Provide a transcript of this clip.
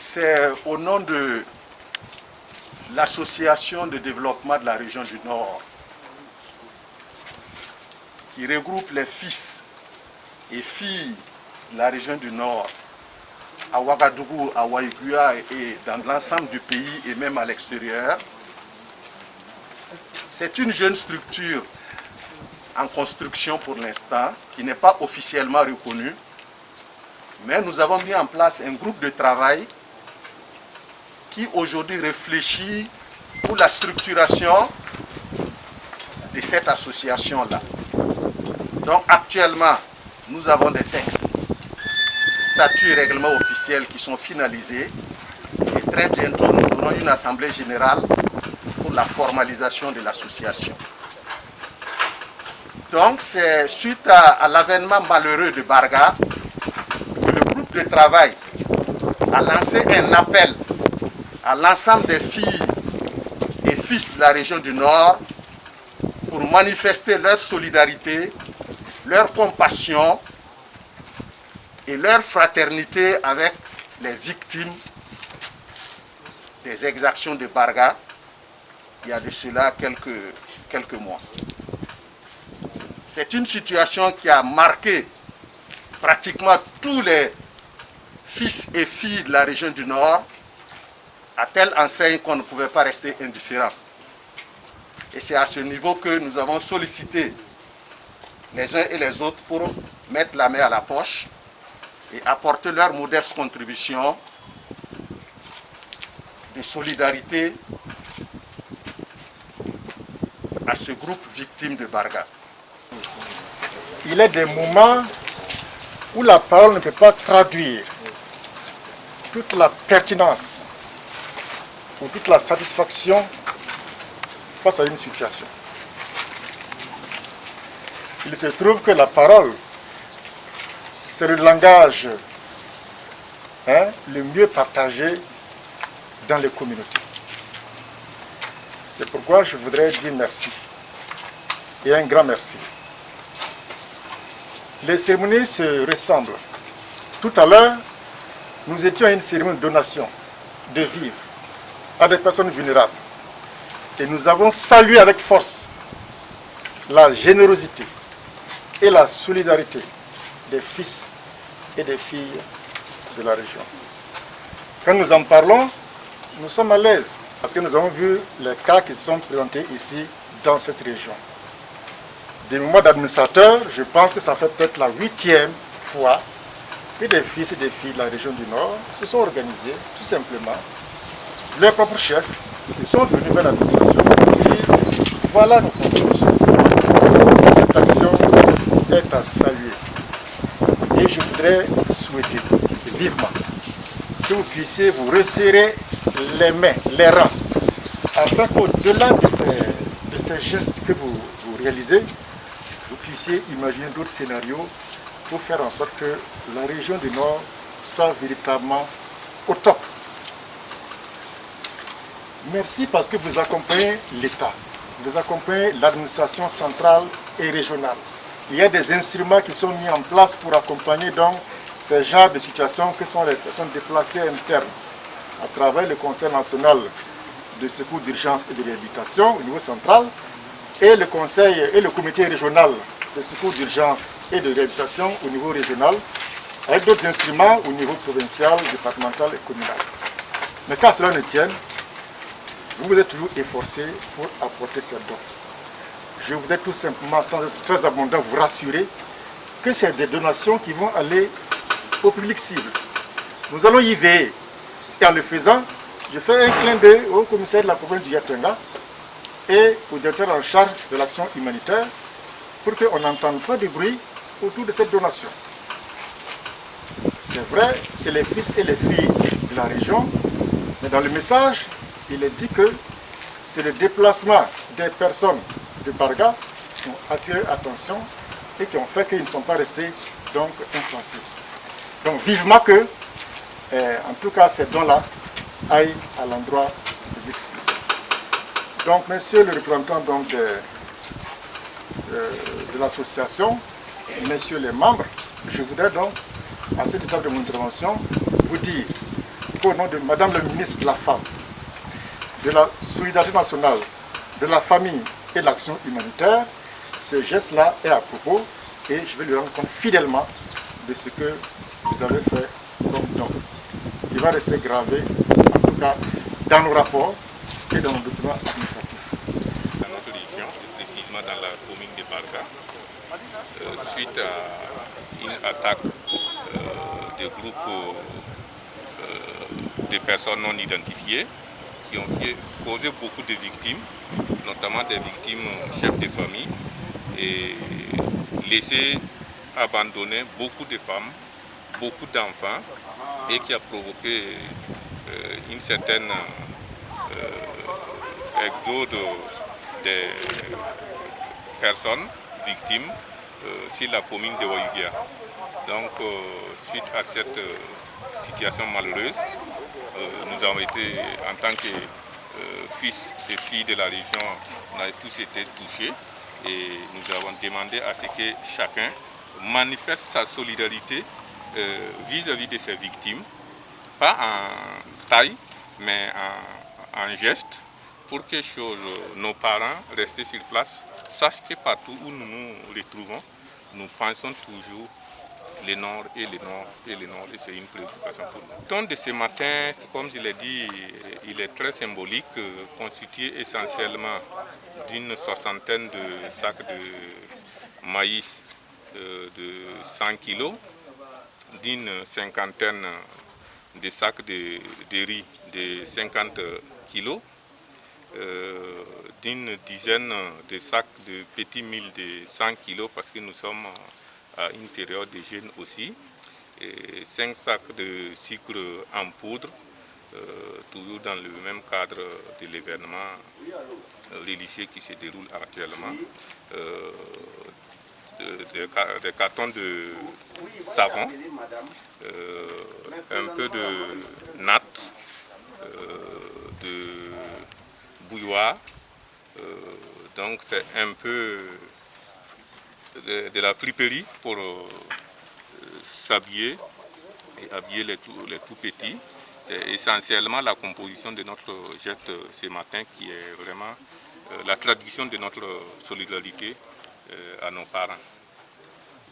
C'est au nom de l'Association de développement de la région du Nord, qui regroupe les fils et filles de la région du Nord, à Ouagadougou, à Waïguya et dans l'ensemble du pays et même à l'extérieur. C'est une jeune structure en construction pour l'instant, qui n'est pas officiellement reconnue, mais nous avons mis en place un groupe de travail qui aujourd'hui réfléchit pour la structuration de cette association-là. Donc actuellement, nous avons des textes, statuts et règlements officiels qui sont finalisés et très bientôt nous aurons une assemblée générale pour la formalisation de l'association. Donc c'est suite à l'avènement malheureux de Barga que le groupe de travail a lancé un appel à l'ensemble des filles et fils de la région du Nord pour manifester leur solidarité, leur compassion et leur fraternité avec les victimes des exactions de Barga il y a de cela quelques mois. C'est une situation qui a marqué pratiquement tous les fils et filles de la région du Nord, à telle enseigne qu'on ne pouvait pas rester indifférent. Et c'est à ce niveau que nous avons sollicité les uns et les autres pour mettre la main à la poche et apporter leur modeste contribution de solidarité à ce groupe victime de Barga. Il y a des moments où la parole ne peut pas traduire toute la pertinence ou toute la satisfaction face à une situation. Il se trouve que la parole, c'est le langage le mieux partagé dans les communautés. C'est pourquoi je voudrais dire merci, et un grand merci. Les cérémonies se ressemblent. Tout à l'heure, nous étions à une cérémonie de donation de vivres à des personnes vulnérables. Et nous avons salué avec force la générosité et la solidarité des fils et des filles de la région. Quand nous en parlons, nous sommes à l'aise parce que nous avons vu les cas qui sont présentés ici dans cette région. Des mois d'administrateurs, je pense que ça fait peut-être la 8e fois que des fils et des filles de la région du Nord se sont organisés, tout simplement. Leurs propres chefs, ils sont venus vers l'administration et disent voilà nos contributions. Cette action est à saluer. Et je voudrais souhaiter vivement que vous puissiez vous resserrer les mains, les rangs, afin qu'au-delà de ces gestes que vous réalisez, vous puissiez imaginer d'autres scénarios pour faire en sorte que la région du Nord soit véritablement au top. Merci parce que vous accompagnez l'État, vous accompagnez l'administration centrale et régionale. Il y a des instruments qui sont mis en place pour accompagner donc ces genres de situations que sont les personnes déplacées internes à travers le Conseil national de secours d'urgence et de réhabilitation au niveau central et le Conseil et le comité régional de secours d'urgence et de réhabilitation au niveau régional avec d'autres instruments au niveau provincial, départemental et communal. Mais quand cela ne tienne, vous vous êtes toujours efforcé pour apporter ces dons. Je voudrais tout simplement, sans être très abondant, vous rassurer que c'est des donations qui vont aller au public cible. Nous allons y veiller. Et en le faisant, je fais un clin d'œil au commissaire de la province du Yatenga et au directeur en charge de l'action humanitaire pour qu'on n'entende pas de bruit autour de cette donation. C'est vrai, c'est les fils et les filles de la région, mais dans le message, il est dit que c'est le déplacement des personnes de Barga qui ont attiré l'attention et qui ont fait qu'ils ne sont pas restés donc insensibles. Donc vivement que, en tout cas, ces dons-là aillent à l'endroit du public. Donc, monsieur le représentant donc, de l'association, messieurs les membres, je voudrais donc, à cette étape de mon intervention, vous dire au nom de Madame la ministre de la Femme, de la solidarité nationale, de la famille et de l'action humanitaire, ce geste-là est à propos et je vais lui rendre compte fidèlement de ce que vous avez fait comme don. Il va rester gravé, en tout cas, dans nos rapports et dans nos documents administratifs. Dans notre région, et précisément dans la commune de Barga, suite à une attaque de groupes de personnes non identifiées qui ont causé beaucoup de victimes, notamment des victimes chefs de famille, et laissé abandonner beaucoup de femmes, beaucoup d'enfants, et qui a provoqué une certaine exode des personnes victimes sur la commune de Wayugia. Donc, suite à cette situation malheureuse, nous avons été, en tant que fils et filles de la région, on a tous été touchés et nous avons demandé à ce que chacun manifeste sa solidarité vis-à-vis de ses victimes, pas en taille, mais en geste, pour que nos parents restés sur place sachent que partout où nous nous retrouvons, nous pensons toujours le Nord et le Nord et le Nord, et c'est une préoccupation pour nous. Le ton de ce matin, comme je l'ai dit, il est très symbolique, constitué essentiellement d'une soixantaine de sacs de maïs de 100 kg, d'une cinquantaine de sacs de riz de 50 kg, d'une dizaine de sacs de petits milles de 100 kg, parce que nous sommes à une période de jeûne aussi, et 5 sacs de sucre en poudre, toujours dans le même cadre de l'événement religieux qui se déroule actuellement, des cartons de savon, un peu de nattes, de bouilloire, donc c'est un peu de la friperie pour s'habiller et habiller les tout petits. C'est essentiellement la composition de notre geste ce matin qui est vraiment la traduction de notre solidarité à nos parents.